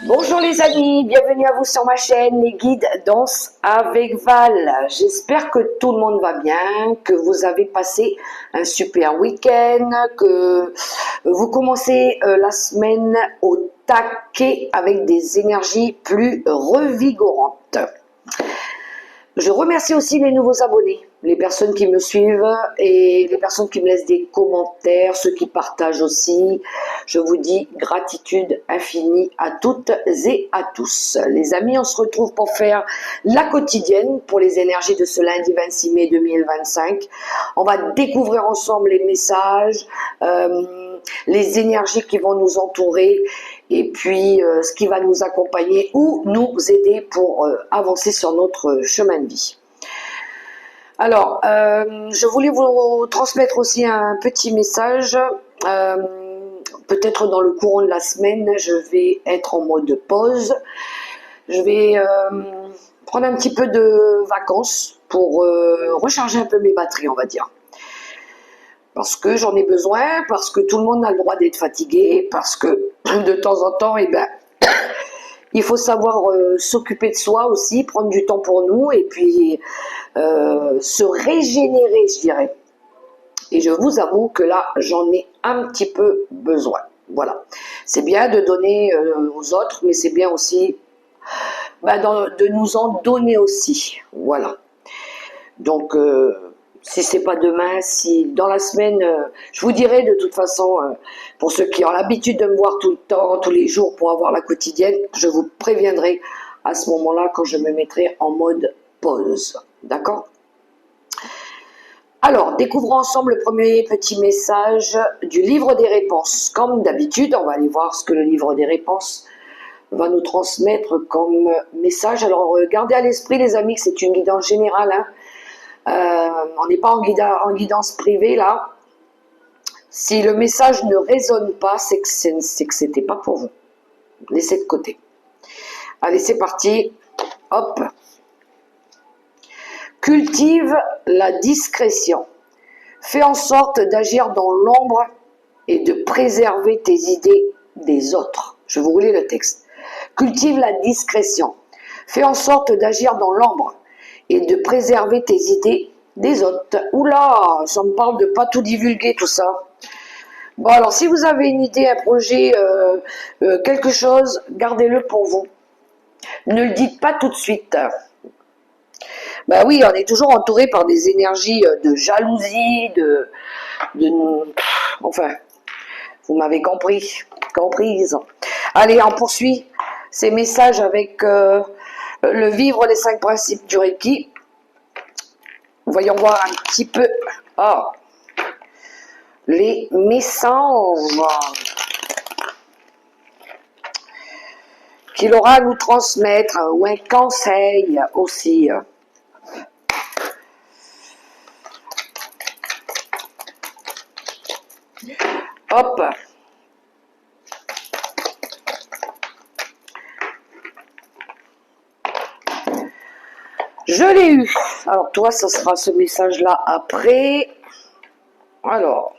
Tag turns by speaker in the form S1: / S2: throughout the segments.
S1: Bonjour les amis, bienvenue à vous sur ma chaîne Les Guides Danse avec Val. J'espère que tout le monde va bien, que vous avez passé un super week-end, que vous commencez la semaine au taquet avec des énergies plus revigorantes. Je remercie aussi les nouveaux abonnés, les personnes qui me suivent et les personnes qui me laissent des commentaires, ceux qui partagent aussi. Je vous dis gratitude infinie à toutes et à tous. Les amis, on se retrouve pour faire la quotidienne pour les énergies de ce lundi 26 mai 2025. On va découvrir ensemble les messages, les énergies qui vont nous entourer et puis ce qui va nous accompagner ou nous aider pour avancer sur notre chemin de vie. Alors, je voulais vous transmettre aussi un petit message. Peut-être dans le courant de la semaine, je vais être en mode pause. Je vais prendre un petit peu de vacances pour recharger un peu mes batteries, on va dire. Parce que j'en ai besoin, parce que tout le monde a le droit d'être fatigué, parce que de temps en temps, il faut savoir s'occuper de soi aussi, prendre du temps pour nous et puis se régénérer, je dirais. Et je vous avoue que là, j'en ai un petit peu besoin. Voilà. C'est bien de donner aux autres, mais c'est bien aussi de nous en donner aussi. Voilà. Donc, si c'est pas demain, si dans la semaine, je vous dirai de toute façon, pour ceux qui ont l'habitude de me voir tout le temps, tous les jours pour avoir la quotidienne, je vous préviendrai à ce moment-là quand je me mettrai en mode pause. D'accord ? Alors, découvrons ensemble le premier petit message du livre des réponses. Comme d'habitude, on va aller voir ce que le livre des réponses va nous transmettre comme message. Alors, gardez à l'esprit, les amis, que c'est une guidance générale, hein. On n'est pas en guidance privée là. Si le message ne résonne pas, c'est que c'était pas pour vous. Laissez de côté. Allez, c'est parti. Hop. Cultive la discrétion. Fais en sorte d'agir dans l'ombre et de préserver tes idées des autres. Je vais vous lis le texte. Cultive la discrétion. Fais en sorte d'agir dans l'ombre et de préserver tes idées des autres. Oula, ça me parle de pas tout divulguer tout ça. Bon alors, si vous avez une idée, un projet, quelque chose, gardez-le pour vous. Ne le dites pas tout de suite. Ben oui, on est toujours entouré par des énergies de jalousie, enfin, vous m'avez comprise. Allez, on poursuit ces messages avec le vivre les 5 principes du Reiki. Voyons voir un petit peu les messages qu'il aura à nous transmettre ou un conseil aussi. Hop. Je l'ai eu. Alors toi, ce sera ce message-là après. Alors,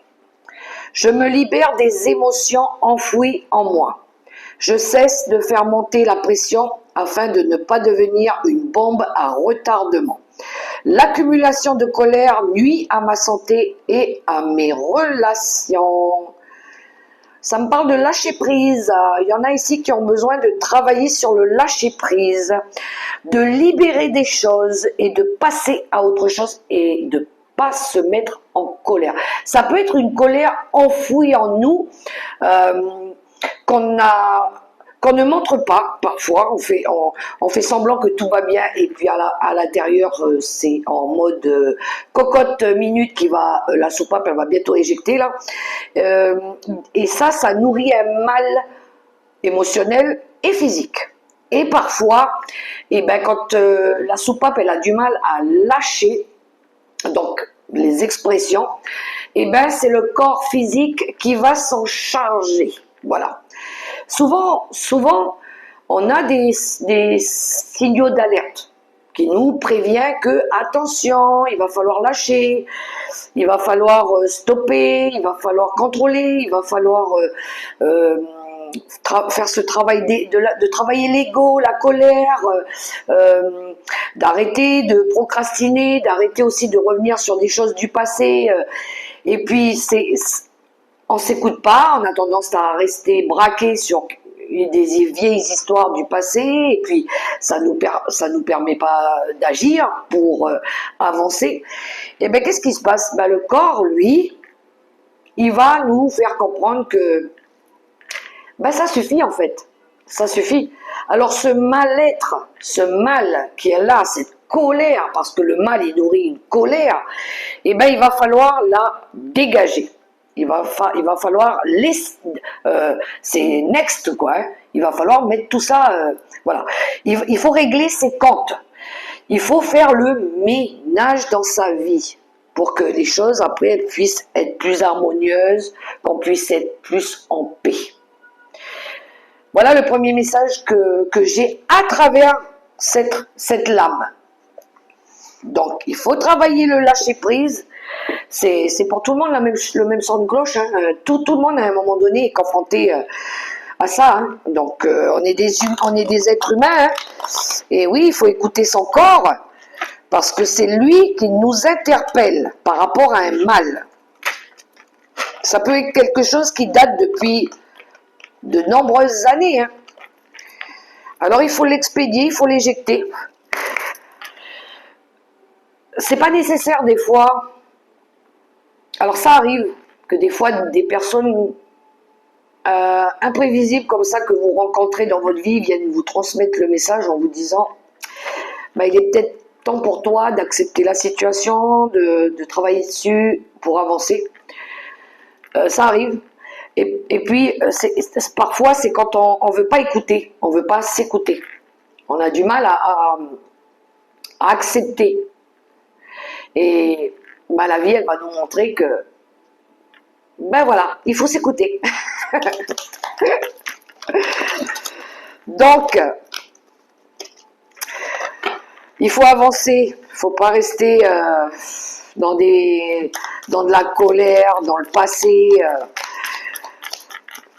S1: je me libère des émotions enfouies en moi. Je cesse de faire monter la pression afin de ne pas devenir une bombe à retardement. L'accumulation de colère nuit à ma santé et à mes relations. Ça me parle de lâcher prise. Il y en a ici qui ont besoin de travailler sur le lâcher prise, de libérer des choses et de passer à autre chose et de pas se mettre en colère. Ça peut être une colère enfouie en nous qu'on ne montre pas parfois. On fait semblant que tout va bien et puis à l'intérieur c'est en mode cocotte minute qui va, la soupape elle va bientôt éjecter là. Et ça nourrit un mal émotionnel et physique. Et parfois, quand la soupape elle a du mal à lâcher, donc les expressions, c'est le corps physique qui va s'en charger. Voilà. Souvent, on a des signaux d'alerte qui nous prévient que attention, il va falloir lâcher, il va falloir stopper, il va falloir contrôler, il va falloir faire ce travail de travailler l'ego, la colère, d'arrêter de procrastiner, d'arrêter aussi de revenir sur des choses du passé. Et puis, on s'écoute pas, on a tendance à rester braqué sur des vieilles histoires du passé, et puis ça nous permet pas d'agir pour avancer. Et ben qu'est-ce qui se passe? Ben, le corps, lui, il va nous faire comprendre que ben ça suffit en fait, ça suffit. Alors ce mal-être, ce mal qui est là, cette colère, parce que le mal il nourrit une colère, et ben il va falloir la dégager. Il va falloir c'est next quoi. Hein. Il va falloir mettre tout ça, voilà. Il faut régler ses comptes. Il faut faire le ménage dans sa vie pour que les choses après elles puissent être plus harmonieuses, qu'on puisse être plus en paix. Voilà le premier message que j'ai à travers cette lame. Donc, il faut travailler le lâcher-prise. C'est pour tout le monde le même son de cloche. Hein. Tout le monde, à un moment donné, est confronté à ça. Hein. Donc, on est des êtres humains. Hein. Et oui, il faut écouter son corps, parce que c'est lui qui nous interpelle par rapport à un mal. Ça peut être quelque chose qui date depuis de nombreuses années. Hein. Alors, il faut l'expédier, il faut l'éjecter. C'est pas nécessaire des fois. Alors ça arrive que des fois des personnes imprévisibles comme ça que vous rencontrez dans votre vie viennent vous transmettre le message en vous disant bah, il est peut-être temps pour toi d'accepter la situation, de travailler dessus pour avancer. Ça arrive. Et puis parfois c'est quand on veut pas écouter, on veut pas s'écouter. On a du mal à accepter. Et bah, la vie, elle va nous montrer que, ben voilà, il faut s'écouter. Donc, il faut avancer. Il ne faut pas rester dans de la colère, dans le passé.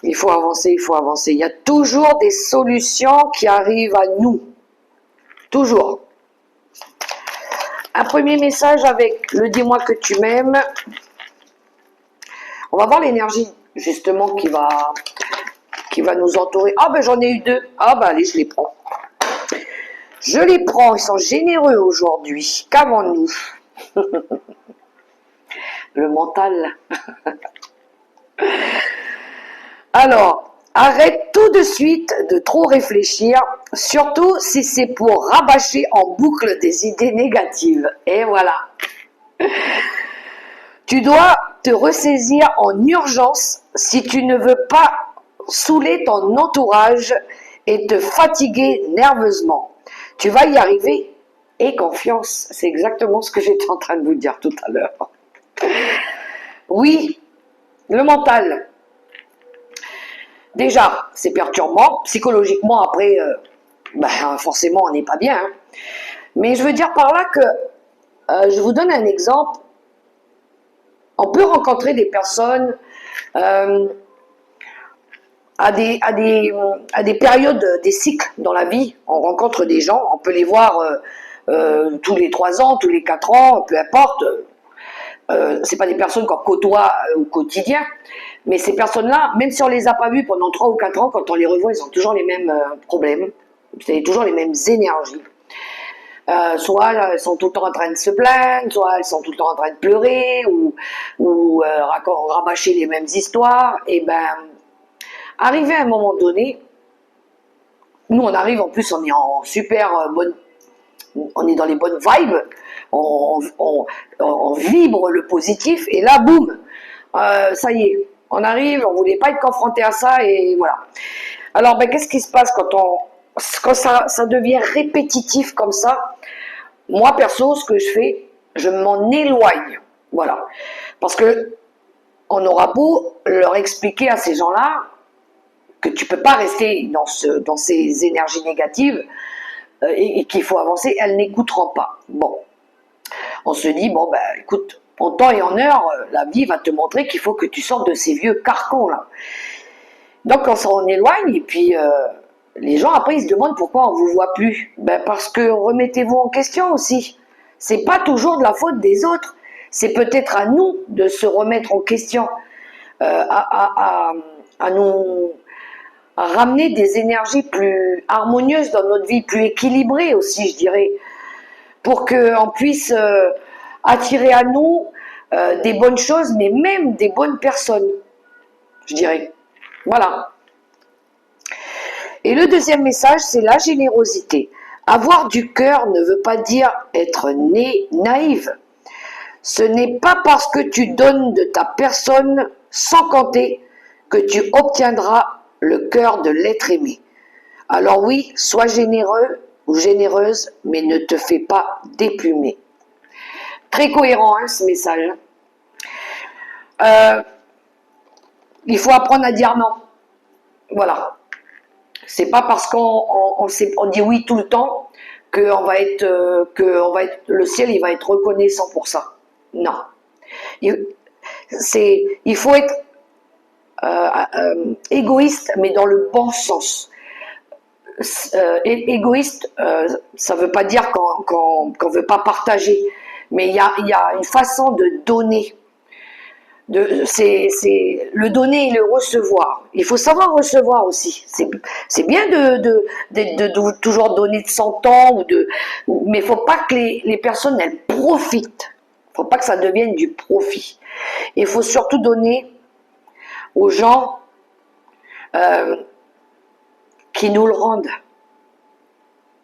S1: Il faut avancer, il faut avancer. Il y a toujours des solutions qui arrivent à nous. Toujours. Un premier message avec le dis-moi que tu m'aimes. On va voir l'énergie justement qui va nous entourer. Ah ben j'en ai eu deux. Ah ben allez, je les prends. Je les prends, ils sont généreux aujourd'hui. Qu'avons-nous? Le mental. Alors, arrête tout de suite de trop réfléchir, surtout si c'est pour rabâcher en boucle des idées négatives. Et voilà. Tu dois te ressaisir en urgence si tu ne veux pas saouler ton entourage et te fatiguer nerveusement. Tu vas y arriver. Aie confiance. C'est exactement ce que j'étais en train de vous dire tout à l'heure. Oui, le mental. Déjà, c'est perturbant. Psychologiquement, après, forcément, on n'est pas bien. Hein. Mais je veux dire par là que, je vous donne un exemple. On peut rencontrer des personnes à des périodes, des cycles dans la vie. On rencontre des gens, on peut les voir tous les 3 ans, tous les 4 ans, peu importe. C'est pas des personnes qu'on côtoie au quotidien, mais ces personnes-là, même si on les a pas vues pendant 3 ou 4 ans, quand on les revoit, ils ont toujours les mêmes problèmes, c'est toujours les mêmes énergies. Soit elles sont tout le temps en train de se plaindre, soit elles sont tout le temps en train de pleurer, ou rabâcher les mêmes histoires. Et ben, arrivé à un moment donné, nous on arrive, en plus on est en super bonne, on est dans les bonnes vibes, on vibre le positif, et là, boum, ça y est, on arrive, on voulait pas être confronté à ça, et voilà. Alors, ben, qu'est-ce qui se passe quand ça devient répétitif comme ça? Moi, perso, ce que je fais, je m'en éloigne, voilà. Parce que on aura beau leur expliquer à ces gens-là que tu peux pas rester dans ces énergies négatives, et qu'il faut avancer, elles n'écouteront pas. Bon, on se dit, bon, ben, écoute, en temps et en heure, la vie va te montrer qu'il faut que tu sortes de ces vieux carcans, là. Donc on s'en éloigne et puis les gens après ils se demandent pourquoi on vous voit plus. Ben parce que remettez-vous en question aussi. C'est pas toujours de la faute des autres. C'est peut-être à nous de se remettre en question, à nous à ramener des énergies plus harmonieuses dans notre vie, plus équilibrées aussi, je dirais, pour qu'on puisse attirer à nous des bonnes choses, mais même des bonnes personnes, je dirais. Voilà. Et le deuxième message, c'est la générosité. Avoir du cœur ne veut pas dire être naïve. Ce n'est pas parce que tu donnes de ta personne sans compter que tu obtiendras le cœur de l'être aimé. Alors oui, sois généreux ou généreuse, mais ne te fais pas déplumer. Très cohérent hein, ce message. Il faut apprendre à dire non. Voilà. C'est pas parce qu'on dit oui tout le temps que le ciel il va être reconnaissant pour ça. Non. Il faut être égoïste, mais dans le bon sens. Égoïste, ça veut pas dire qu'on veut pas partager, mais il y a une façon de donner. C'est le donner et le recevoir. Il faut savoir recevoir aussi. C'est bien de toujours donner de son temps, mais il ne faut pas que les personnes elles profitent. Il ne faut pas que ça devienne du profit. Il faut surtout donner aux gens qui nous le rendent.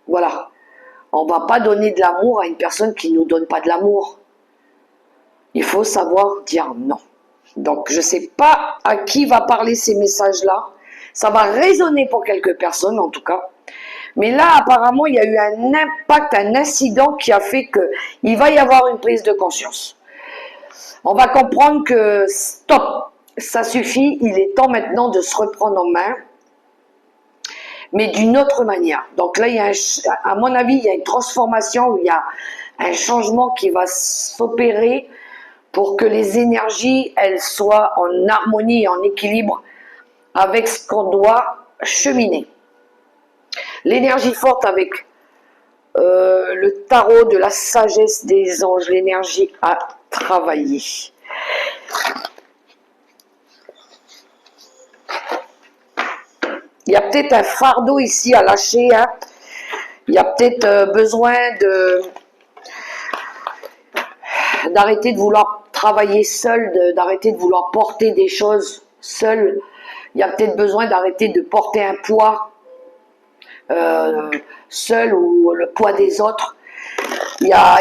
S1: Voilà. On ne va pas donner de l'amour à une personne qui ne nous donne pas de l'amour. Il faut savoir dire non. Donc, je ne sais pas à qui va parler ces messages-là. Ça va résonner pour quelques personnes, en tout cas. Mais là, apparemment, il y a eu un impact, un incident qui a fait qu'il va y avoir une prise de conscience. On va comprendre que, stop, ça suffit, il est temps maintenant de se reprendre en main, mais d'une autre manière. Donc là, à mon avis, il y a une transformation, où il y a un changement qui va s'opérer pour que les énergies, elles soient en harmonie et en équilibre avec ce qu'on doit cheminer. L'énergie forte avec le tarot de la sagesse des anges, l'énergie à travailler. Il y a peut-être un fardeau ici à lâcher, hein. Il y a peut-être besoin d'arrêter de vouloir travailler seul, d'arrêter de vouloir porter des choses seul. Il y a peut-être besoin d'arrêter de porter un poids seul ou le poids des autres. Il y a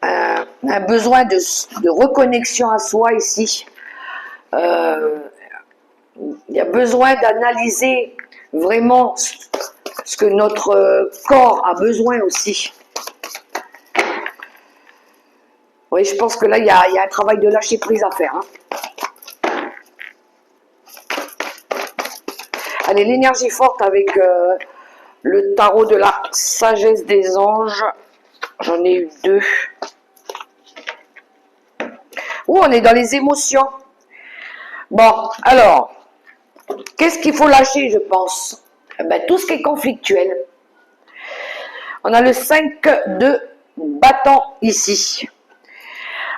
S1: un besoin de reconnexion à soi ici. Il y a besoin d'analyser vraiment ce que notre corps a besoin aussi. Oui, je pense que là, il y a un travail de lâcher prise à faire. Hein. Allez, l'énergie forte avec le tarot de la sagesse des anges. J'en ai eu 2. On est dans les émotions. Bon, alors, qu'est-ce qu'il faut lâcher, je pense? Tout ce qui est conflictuel. On a le 5 de bâton ici.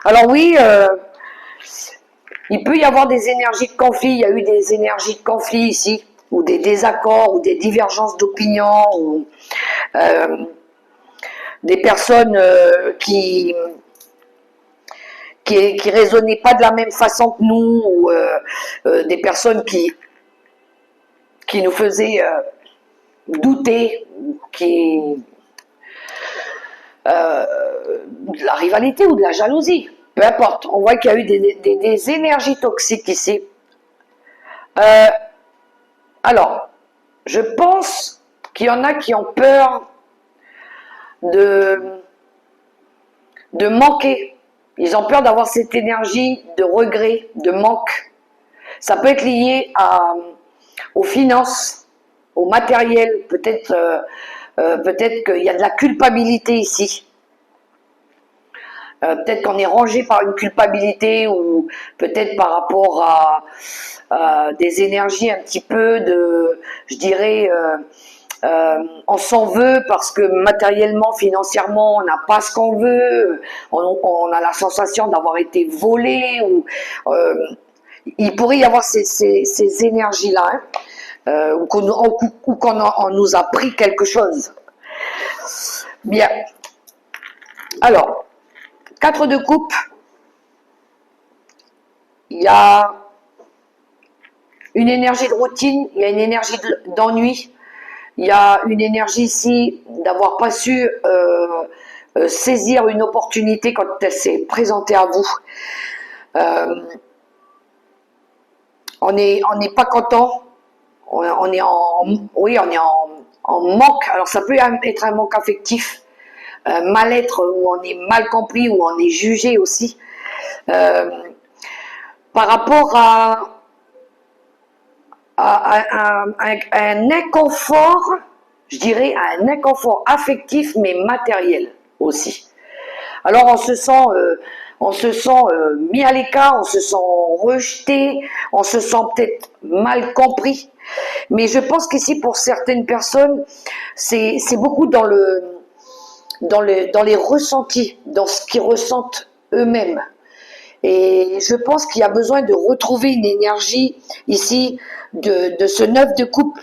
S1: Alors oui, il peut y avoir des énergies de conflit. Il y a eu des énergies de conflit ici, ou des désaccords, ou des divergences d'opinion, ou des personnes qui raisonnaient pas de la même façon que nous, ou des personnes qui nous faisaient douter, de la rivalité ou de la jalousie, peu importe. On voit qu'il y a eu des énergies toxiques ici. Alors, je pense qu'il y en a qui ont peur de manquer. Ils ont peur d'avoir cette énergie de regret, de manque. Ça peut être lié aux finances, au matériel. Peut-être qu'il y a de la culpabilité ici. Peut-être qu'on est rangé par une culpabilité ou peut-être par rapport à des énergies un petit peu de, je dirais, on s'en veut parce que matériellement, financièrement, on n'a pas ce qu'on veut, on a la sensation d'avoir été volé, ou il pourrait y avoir ces énergies-là, hein, ou qu'on nous a pris quelque chose. Bien. Alors, 4 de coupe, il y a une énergie de routine, il y a une énergie d'ennui, il y a une énergie ici d'avoir pas su saisir une opportunité quand elle s'est présentée à vous. On n'est pas content, on est en manque. Alors ça peut être un manque affectif, mal-être où on est mal compris, où on est jugé aussi. Par rapport à un inconfort, je dirais à un inconfort affectif mais matériel aussi. Alors on se sent mis à l'écart, on se sent rejeté, on se sent peut-être mal compris. Mais je pense qu'ici pour certaines personnes, c'est beaucoup dans les ressentis, dans ce qu'ils ressentent eux-mêmes. Et je pense qu'il y a besoin de retrouver une énergie ici de ce 9 de coupe,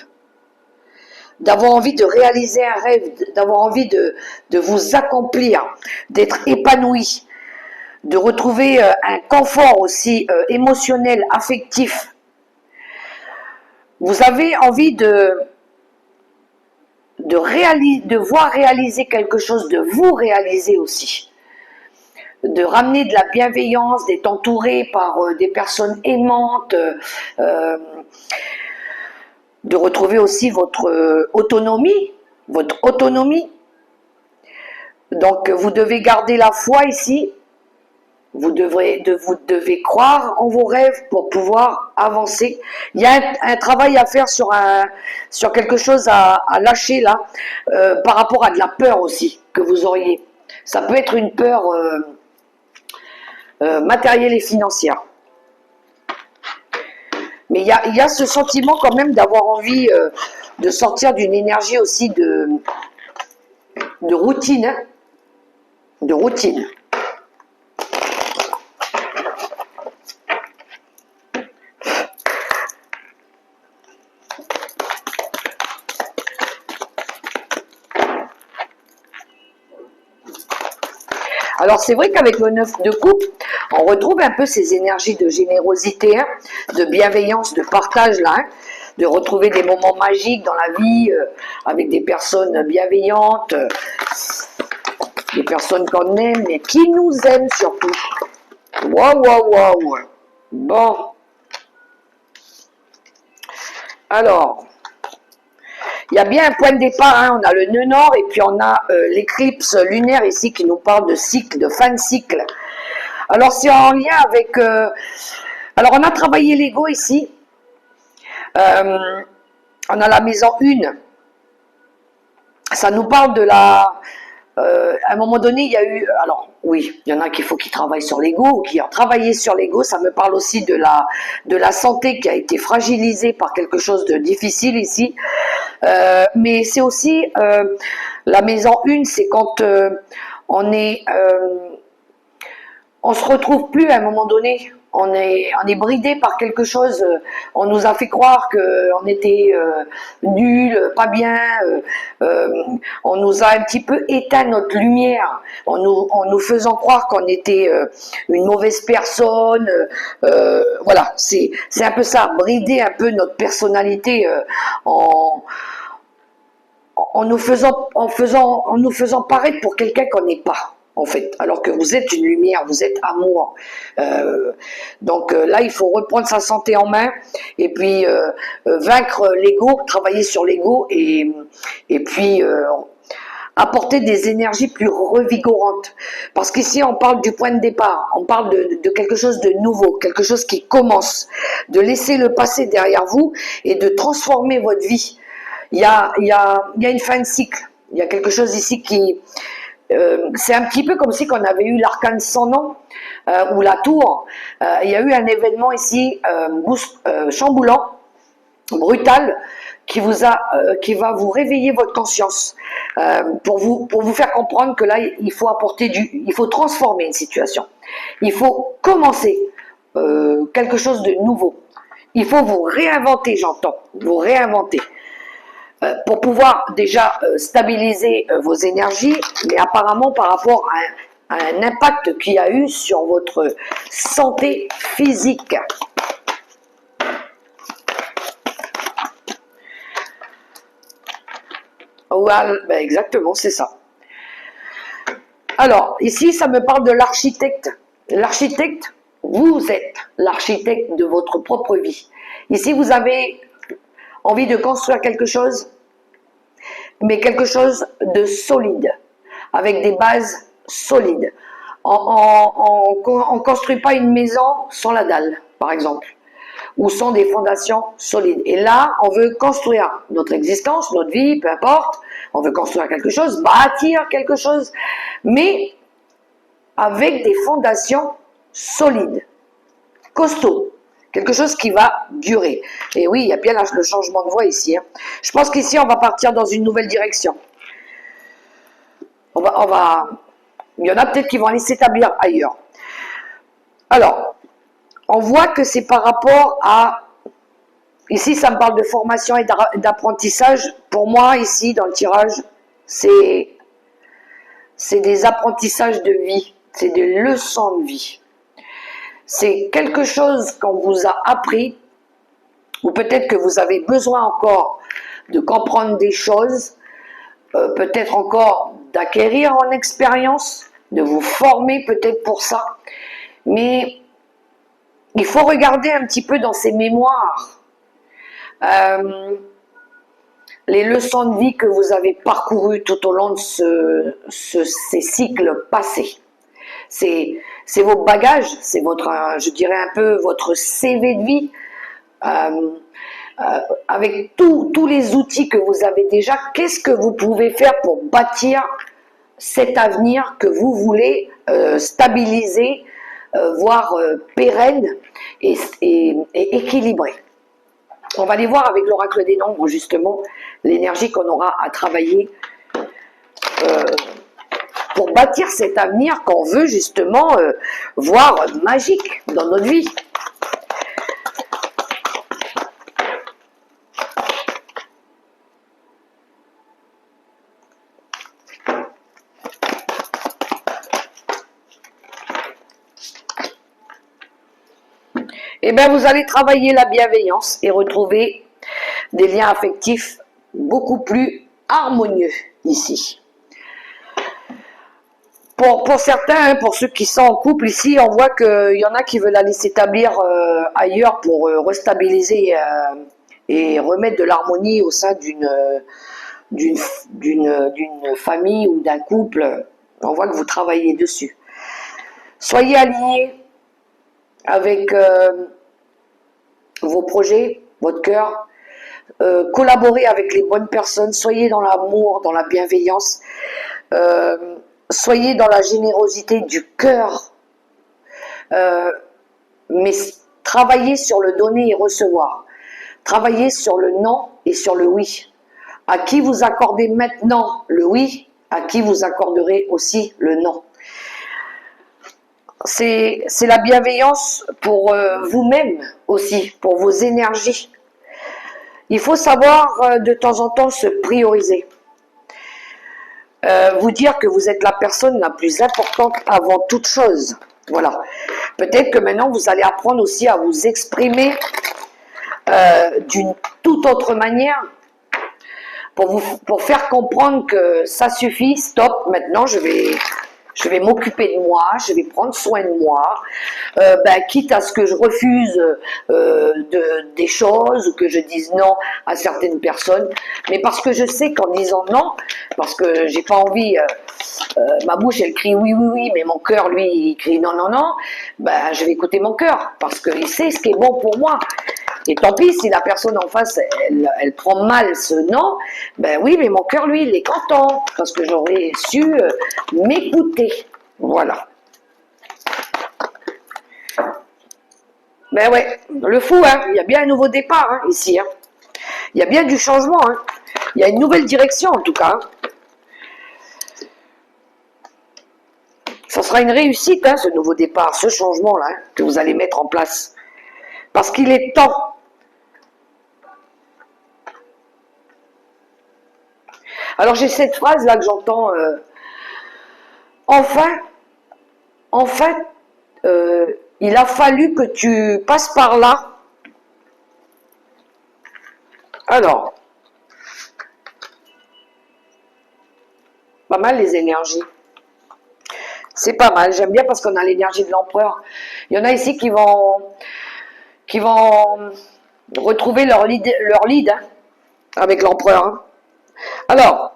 S1: d'avoir envie de réaliser un rêve, d'avoir envie de vous accomplir, d'être épanoui, de retrouver un confort aussi émotionnel, affectif. Vous avez envie de voir réaliser quelque chose, de vous réaliser aussi. De ramener de la bienveillance, d'être entouré par des personnes aimantes, de retrouver aussi votre autonomie. Donc vous devez garder la foi ici, vous devez croire en vos rêves pour pouvoir avancer. Il y a un travail à faire sur quelque chose à lâcher là, par rapport à de la peur aussi que vous auriez. Ça peut être une peur matérielle et financière. Mais il y a ce sentiment quand même d'avoir envie de sortir d'une énergie aussi de routine. Hein, de routine. Alors c'est vrai qu'avec le 9 de coupe, on retrouve un peu ces énergies de générosité, hein, de bienveillance, de partage là, hein, de retrouver des moments magiques dans la vie avec des personnes bienveillantes, des personnes qu'on aime et qui nous aiment surtout. Waouh. Bon. Alors, il y a bien un point de départ, hein, on a le nœud nord et puis on a l'éclipse lunaire ici qui nous parle de cycle, de fin de cycle. Alors c'est en lien avec... alors on a travaillé l'ego ici, on a la maison 1, ça nous parle de la... à un moment donné, il y a eu... Alors, oui, il y en a qu'il faut qu'ils travaillent sur l'ego, ou qui ont travaillé sur l'ego. Ça me parle aussi de la santé qui a été fragilisée par quelque chose de difficile ici. Mais c'est aussi... la maison 1, c'est quand on se retrouve plus à un moment donné. On est bridé par quelque chose. On nous a fait croire qu'on était nuls, pas bien. On nous a un petit peu éteint notre lumière en nous faisant croire qu'on était une mauvaise personne. Voilà, c'est un peu ça, brider un peu notre personnalité en nous faisant paraître pour quelqu'un qu'on n'est pas. En fait, alors que vous êtes une lumière, vous êtes amour. Donc là, il faut reprendre sa santé en main et puis vaincre l'ego, travailler sur l'ego et puis apporter des énergies plus revigorantes. Parce qu'ici, on parle du point de départ, on parle de quelque chose de nouveau, quelque chose qui commence, de laisser le passé derrière vous et de transformer votre vie. Il y a une fin de cycle, il y a quelque chose ici c'est un petit peu comme si on avait eu l'arcane sans nom ou la tour. Il y a eu un événement ici chamboulant, brutal, qui va vous réveiller votre conscience pour vous faire comprendre que là il faut il faut transformer une situation. Il faut commencer quelque chose de nouveau. Il faut vous réinventer, j'entends, vous réinventer. Pour pouvoir déjà stabiliser vos énergies, mais apparemment par rapport à un impact qu'il y a eu sur votre santé physique. Voilà, ben exactement, c'est ça. Alors, ici, ça me parle de l'architecte. L'architecte, vous êtes l'architecte de votre propre vie. Ici, vous avez envie de construire quelque chose, mais quelque chose de solide, avec des bases solides. On ne construit pas une maison sans la dalle, par exemple, ou sans des fondations solides. Et là, on veut construire notre existence, notre vie, peu importe, on veut construire quelque chose, bâtir quelque chose, mais avec des fondations solides, costauds. Quelque chose qui va durer. Et oui, il y a bien le changement de voie ici. Hein. Je pense qu'ici, on va partir dans une nouvelle direction. Il y en a peut-être qui vont aller s'établir ailleurs. Alors, on voit que c'est par rapport à... Ici, ça me parle de formation et d'apprentissage. Pour moi, ici, dans le tirage, c'est des apprentissages de vie. C'est des leçons de vie. C'est quelque chose qu'on vous a appris, ou peut-être que vous avez besoin encore de comprendre des choses, peut-être encore d'acquérir en expérience, de vous former peut-être pour ça. Mais il faut regarder un petit peu dans ces mémoires les leçons de vie que vous avez parcourues tout au long de ces cycles passés. C'est vos bagages, c'est votre, je dirais un peu votre CV de vie, avec tous les outils que vous avez déjà. Qu'est-ce que vous pouvez faire pour bâtir cet avenir que vous voulez stabiliser, voire pérenne et équilibré. On va aller voir avec l'oracle des nombres justement l'énergie qu'on aura à travailler pour bâtir cet avenir qu'on veut justement voir magique dans notre vie. Eh bien, vous allez travailler la bienveillance et retrouver des liens affectifs beaucoup plus harmonieux ici. Pour certains, pour ceux qui sont en couple ici, on voit qu'il y en a qui veulent aller s'établir ailleurs pour restabiliser et remettre de l'harmonie au sein d'une famille ou d'un couple. On voit que vous travaillez dessus. Soyez alignés avec vos projets, votre cœur, collaborez avec les bonnes personnes, soyez dans l'amour, dans la bienveillance, soyez dans la générosité du cœur, mais travaillez sur le donner et recevoir, travaillez sur le non et sur le oui. À qui vous accordez maintenant le oui, à qui vous accorderez aussi le non. C'est la bienveillance pour vous-même aussi, pour vos énergies. Il faut savoir de temps en temps se prioriser. Vous dire que vous êtes la personne la plus importante avant toute chose. Voilà. Peut-être que maintenant vous allez apprendre aussi à vous exprimer d'une toute autre manière pour faire comprendre que ça suffit, stop, maintenant je vais m'occuper de moi, je vais prendre soin de moi, quitte à ce que je refuse des choses ou que je dise non à certaines personnes, mais parce que je sais qu'en disant non, parce que j'ai pas envie, ma bouche elle crie oui, oui, oui, mais mon cœur lui il crie non, non, non, je vais écouter mon cœur, parce qu'il sait ce qui est bon pour moi. Et tant pis si la personne en face, elle prend mal ce non, ben oui, mais mon cœur, lui, il est content, parce que j'aurais su m'écouter. Voilà. Ben ouais, le fou, hein, il y a bien un nouveau départ, hein, ici. Hein. Il y a bien du changement, hein. Il y a une nouvelle direction, en tout cas. Hein. Ça sera une réussite, hein, ce nouveau départ, ce changement-là, hein, que vous allez mettre en place. Parce qu'il est temps. Alors j'ai cette phrase là que j'entends, enfin, il a fallu que tu passes par là. Alors, pas mal les énergies. C'est pas mal, j'aime bien parce qu'on a l'énergie de l'empereur. Il y en a ici qui vont retrouver leur lead hein, avec l'empereur. Hein. Alors,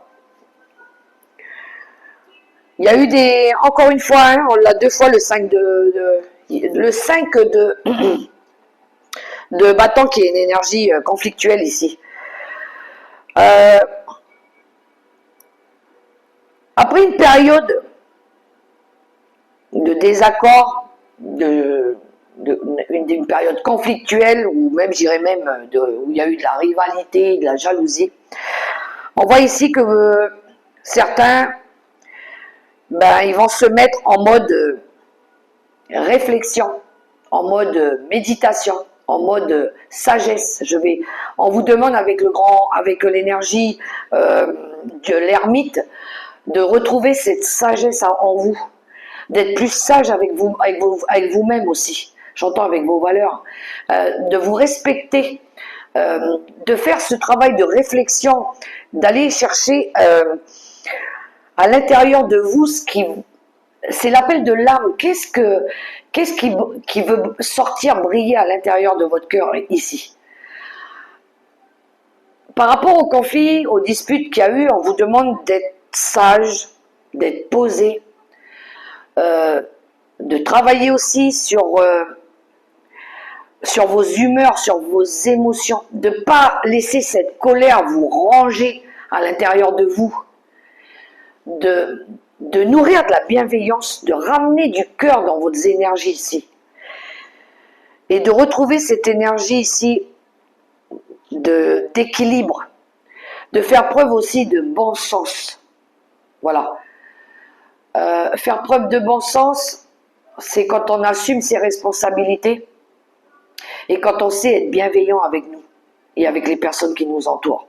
S1: il y a eu encore une fois, hein, on l'a 2 fois le 5 le 5 de bâton qui est une énergie conflictuelle ici. Après une période de désaccord, d'une période conflictuelle, ou même, j'irais même, où il y a eu de la rivalité, de la jalousie, on voit ici que certains, ben, ils vont se mettre en mode réflexion, en mode méditation, en mode sagesse. On vous demande avec l'énergie de l'ermite, de retrouver cette sagesse en vous, d'être plus sage avec vous-même aussi. J'entends avec vos valeurs, de vous respecter, de faire ce travail de réflexion, d'aller chercher à l'intérieur de vous c'est l'appel de l'âme. Qu'est-ce qui veut sortir, briller à l'intérieur de votre cœur ici? Par rapport aux conflits, aux disputes qu'il y a eu, on vous demande d'être sage, d'être posé, de travailler aussi sur vos humeurs, sur vos émotions, de ne pas laisser cette colère vous ranger à l'intérieur de vous, de nourrir de la bienveillance, de ramener du cœur dans votre énergie ici, et de retrouver cette énergie ici d'équilibre, de faire preuve aussi de bon sens. Voilà. Faire preuve de bon sens, c'est quand on assume ses responsabilités et quand on sait être bienveillant avec nous et avec les personnes qui nous entourent.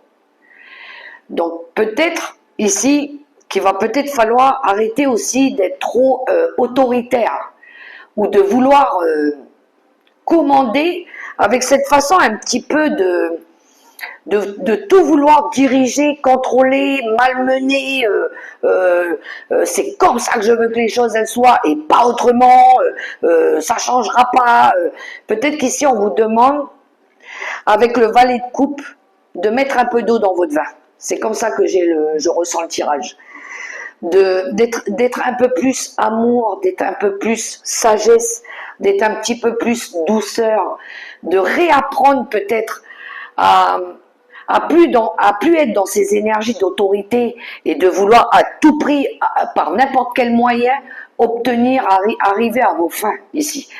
S1: Donc peut-être ici qu'il va peut-être falloir arrêter aussi d'être trop autoritaire ou de vouloir commander avec cette façon un petit peu de tout vouloir diriger, contrôler, malmener, c'est comme ça que je veux que les choses elles soient et pas autrement, ça changera pas. Peut-être qu'ici on vous demande, avec le valet de coupe, de mettre un peu d'eau dans votre vin. C'est comme ça que je ressens le tirage. D'être un peu plus amour, d'être un peu plus sagesse, d'être un petit peu plus douceur, de réapprendre peut-être à plus être dans ces énergies d'autorité et de vouloir à tout prix, par n'importe quel moyen, arriver à vos fins ici.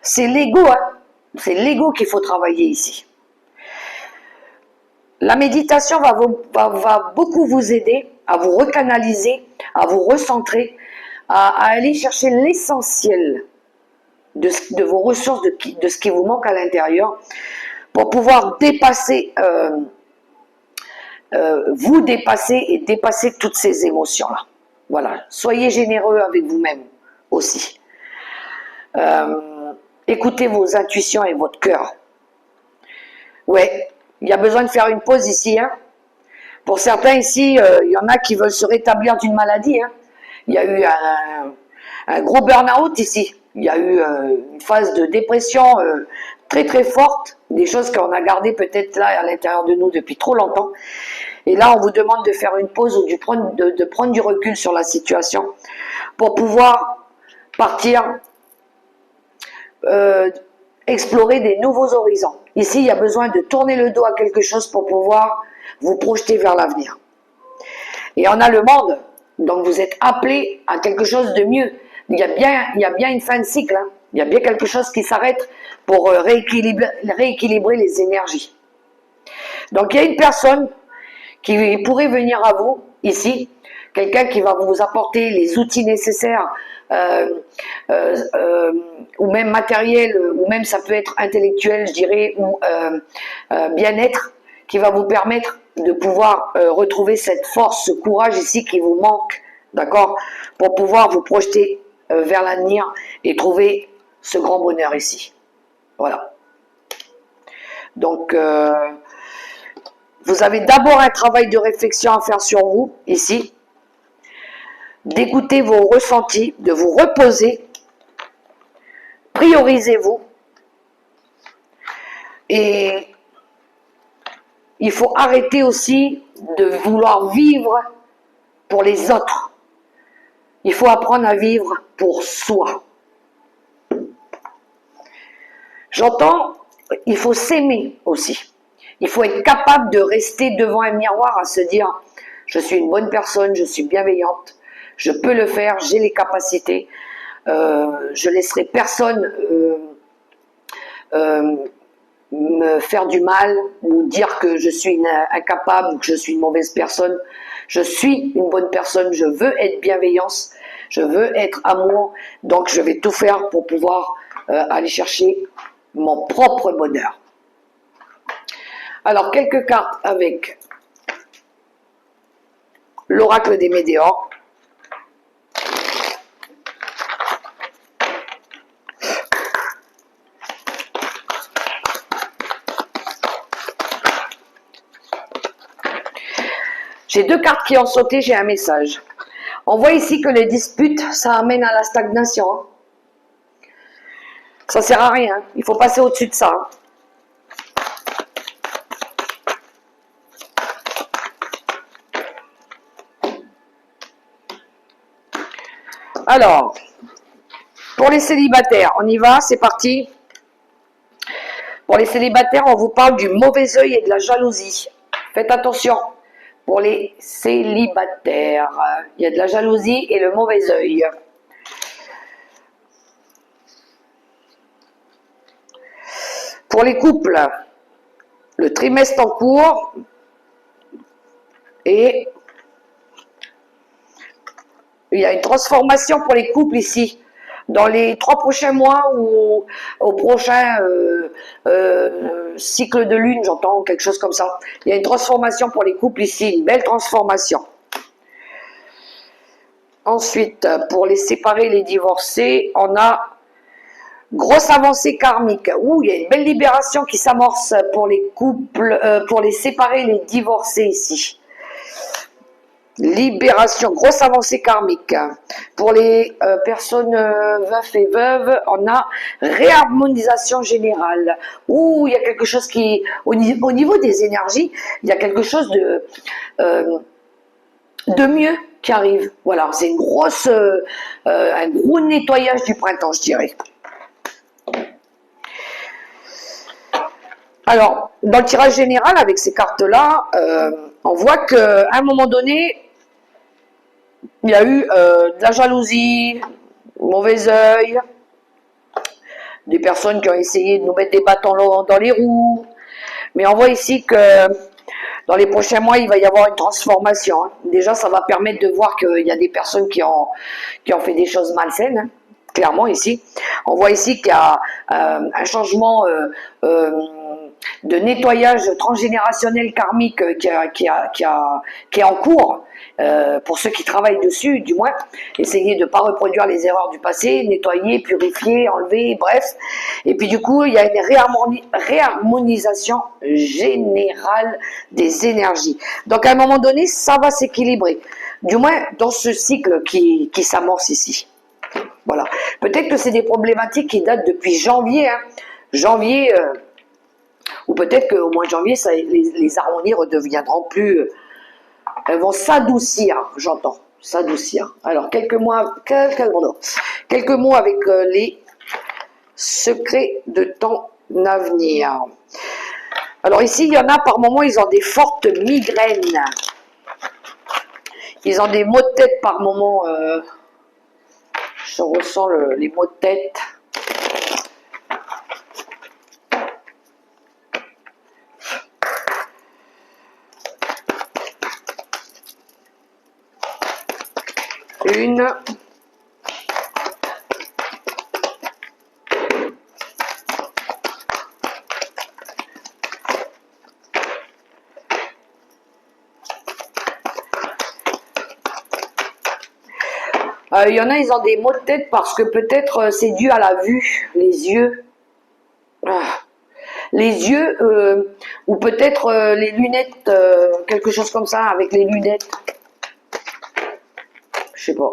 S1: C'est l'ego, hein. C'est l'ego qu'il faut travailler ici. La méditation va beaucoup vous aider à vous recanaliser, à vous recentrer, à aller chercher l'essentiel de vos ressources, de ce qui vous manque à l'intérieur, pour pouvoir vous dépasser et dépasser toutes ces émotions-là. Voilà, soyez généreux avec vous-même aussi. Écoutez vos intuitions et votre cœur. Ouais, il y a besoin de faire une pause ici. Hein. Pour certains ici, il y en a qui veulent se rétablir d'une maladie. Hein. Il y a eu un gros burn-out ici. Il y a eu une phase de dépression très très forte, des choses qu'on a gardées peut-être là à l'intérieur de nous depuis trop longtemps. Et là, on vous demande de faire une pause ou de prendre du recul sur la situation pour pouvoir partir explorer des nouveaux horizons. Ici, il y a besoin de tourner le dos à quelque chose pour pouvoir vous projeter vers l'avenir. Et on a le monde, donc vous êtes appelé à quelque chose de mieux. Il y a bien une fin de cycle, hein. Il y a bien quelque chose qui s'arrête pour rééquilibrer les énergies. Donc il y a une personne qui pourrait venir à vous, ici, quelqu'un qui va vous apporter les outils nécessaires, ou même matériel, ou même ça peut être intellectuel, je dirais, ou bien-être, qui va vous permettre de pouvoir retrouver cette force, ce courage ici qui vous manque, d'accord, pour pouvoir vous projeter vers l'avenir et trouver ce grand bonheur ici. Voilà. Donc, vous avez d'abord un travail de réflexion à faire sur vous, ici, d'écouter vos ressentis, de vous reposer, priorisez-vous, et il faut arrêter aussi de vouloir vivre pour les autres. Il faut apprendre à vivre pour soi. J'entends, il faut s'aimer aussi. Il faut être capable de rester devant un miroir à se dire « Je suis une bonne personne, je suis bienveillante, je peux le faire, j'ai les capacités, je laisserai personne me faire du mal ou dire que je suis incapable ou que je suis une mauvaise personne. Je suis une bonne personne, je veux être bienveillance, je veux être amour, donc je vais tout faire pour pouvoir aller chercher mon propre bonheur. » Alors, quelques cartes avec l'oracle des météores. J'ai deux cartes qui ont sauté, j'ai un message. On voit ici que les disputes, ça amène à la stagnation. Ça sert à rien, il faut passer au-dessus de ça. Alors, pour les célibataires, on y va, c'est parti. Pour les célibataires, on vous parle du mauvais œil et de la jalousie. Faites attention. Pour les célibataires, il y a de la jalousie et le mauvais œil. Pour les couples, le trimestre en cours et il y a une transformation pour les couples ici. Dans les 3 prochains mois ou au prochain cycle de lune, j'entends quelque chose comme ça. Il y a une transformation pour les couples ici, une belle transformation. Ensuite, pour les séparés, les divorcés, on a grosse avancée karmique. Ouh, il y a une belle libération qui s'amorce pour les couples, pour les séparés, les divorcés ici. Libération, grosse avancée karmique. Pour les personnes veufs et veuves, on a réharmonisation générale. Ouh, il y a quelque chose qui, au niveau des énergies, il y a quelque chose de mieux qui arrive. Voilà, c'est une grosse, un gros nettoyage du printemps, je dirais. Alors, dans le tirage général, avec ces cartes-là, on voit qu'à un moment donné, il y a eu de la jalousie, mauvais œil, des personnes qui ont essayé de nous mettre des bâtons dans les roues. Mais on voit ici que dans les prochains mois, il va y avoir une transformation. Déjà, ça va permettre de voir qu'il y a des personnes qui ont fait des choses malsaines, hein, clairement ici. On voit ici qu'il y a un changement de nettoyage transgénérationnel karmique qui est en cours, pour ceux qui travaillent dessus, du moins, essayer de ne pas reproduire les erreurs du passé, nettoyer, purifier, enlever, bref. Et puis du coup, il y a une réharmonisation générale des énergies. Donc à un moment donné, ça va s'équilibrer, du moins dans ce cycle qui s'amorce ici. Voilà. Peut-être que c'est des problématiques qui datent depuis janvier, hein. Janvier, ou peut-être qu'au mois de janvier, les harmonies redeviendront plus... elles vont s'adoucir, j'entends, s'adoucir. Alors, quelques mots avec les secret de ton avenir. Alors ici, il y en a par moments, ils ont des fortes migraines. Ils ont des maux de tête par moment. Je ressens les maux de tête. Une. Il y en a, ils ont des maux de tête parce que peut-être c'est dû à la vue, les yeux. Les yeux, ou peut-être les lunettes, quelque chose comme ça, avec les lunettes. Je sais pas.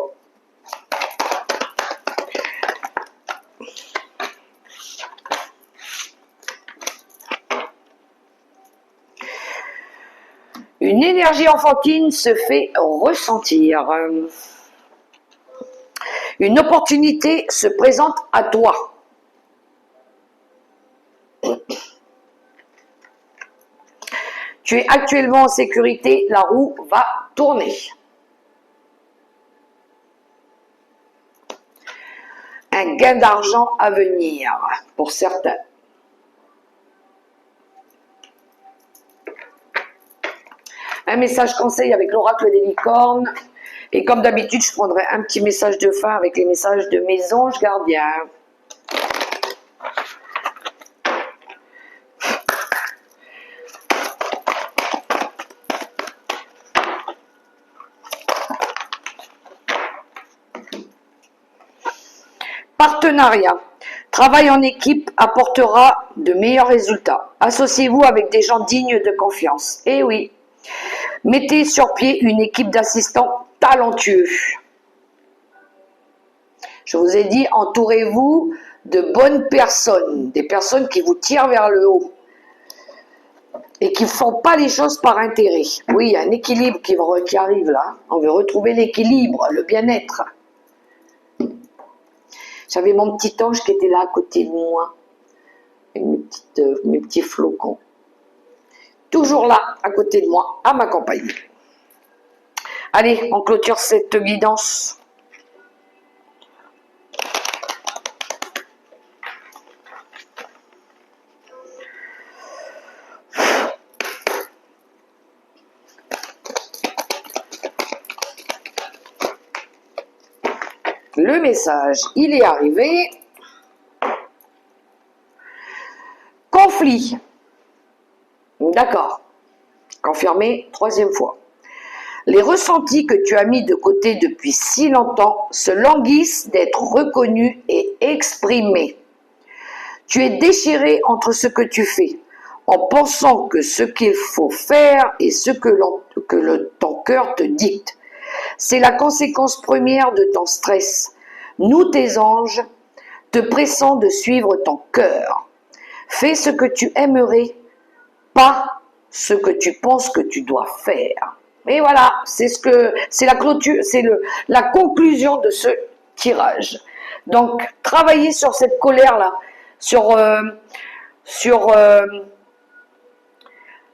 S1: Une énergie enfantine se fait ressentir. Une opportunité se présente à toi. Tu es actuellement en sécurité, la roue va tourner. Un gain d'argent à venir pour certains. Un message conseil avec l'oracle des licornes. Et comme d'habitude, je prendrai un petit message de fin avec les messages de mes anges gardiens. Partenariat. Travail en équipe apportera de meilleurs résultats. Associez-vous avec des gens dignes de confiance. Eh oui. Mettez sur pied une équipe d'assistants talentueux. Je vous ai dit, entourez-vous de bonnes personnes, des personnes qui vous tirent vers le haut et qui ne font pas les choses par intérêt. Oui, il y a un équilibre qui arrive là. On veut retrouver l'équilibre, le bien-être. J'avais mon petit ange qui était là à côté de moi, avec mes petits flocons. Toujours là, à côté de moi, à m'accompagner. Allez, on clôture cette guidance. Le message, il est arrivé. Conflit. D'accord. Confirmé, troisième fois. Les ressentis que tu as mis de côté depuis si longtemps se languissent d'être reconnus et exprimés. Tu es déchiré entre ce que tu fais, en pensant que ce qu'il faut faire et ce que ton cœur te dicte. C'est la conséquence première de ton stress. Nous, tes anges, te pressons de suivre ton cœur. Fais ce que tu aimerais, pas ce que tu penses que tu dois faire. Et voilà, c'est la clôture, c'est la conclusion de ce tirage. Donc, travaillez sur cette colère-là, sur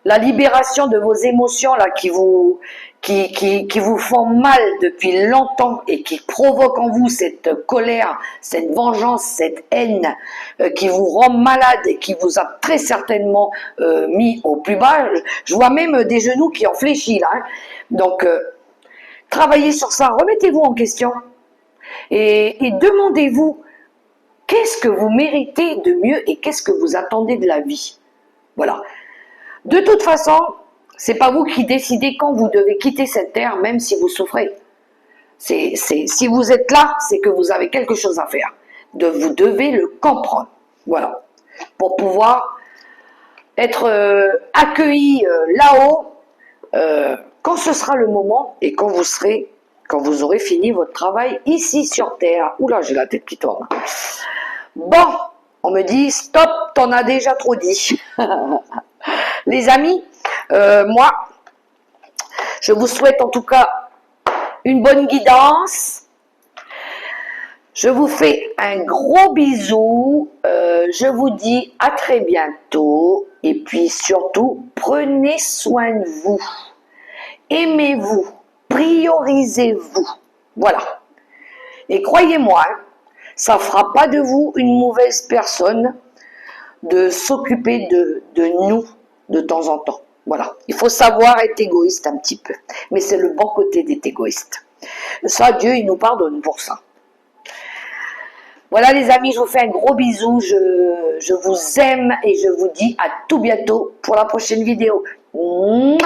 S1: la libération de vos émotions là qui vous font mal depuis longtemps et qui provoquent en vous cette colère, cette vengeance, cette haine qui vous rend malade et qui vous a très certainement mis au plus bas. Je vois même des genoux qui ont fléchi là. Hein. Donc, travaillez sur ça, remettez-vous en question et demandez-vous qu'est-ce que vous méritez de mieux et qu'est-ce que vous attendez de la vie. Voilà. De toute façon, c'est pas vous qui décidez quand vous devez quitter cette terre, même si vous souffrez. Si vous êtes là, c'est que vous avez quelque chose à faire. Vous devez le comprendre. Voilà. Pour pouvoir être accueilli là-haut quand ce sera le moment et quand vous aurez fini votre travail ici sur terre. Oula, j'ai la tête qui tourne. Bon, on me dit stop, t'en as déjà trop dit. Les amis, moi, je vous souhaite en tout cas une bonne guidance. Je vous fais un gros bisou. Je vous dis à très bientôt. Et puis surtout, prenez soin de vous. Aimez-vous. Priorisez-vous. Voilà. Et croyez-moi, ça ne fera pas de vous une mauvaise personne de s'occuper de nous de temps en temps. Voilà. Il faut savoir être égoïste un petit peu. Mais c'est le bon côté d'être égoïste. Ça, Dieu, il nous pardonne pour ça. Voilà les amis, je vous fais un gros bisou, je vous aime et je vous dis à tout bientôt pour la prochaine vidéo. Mouah.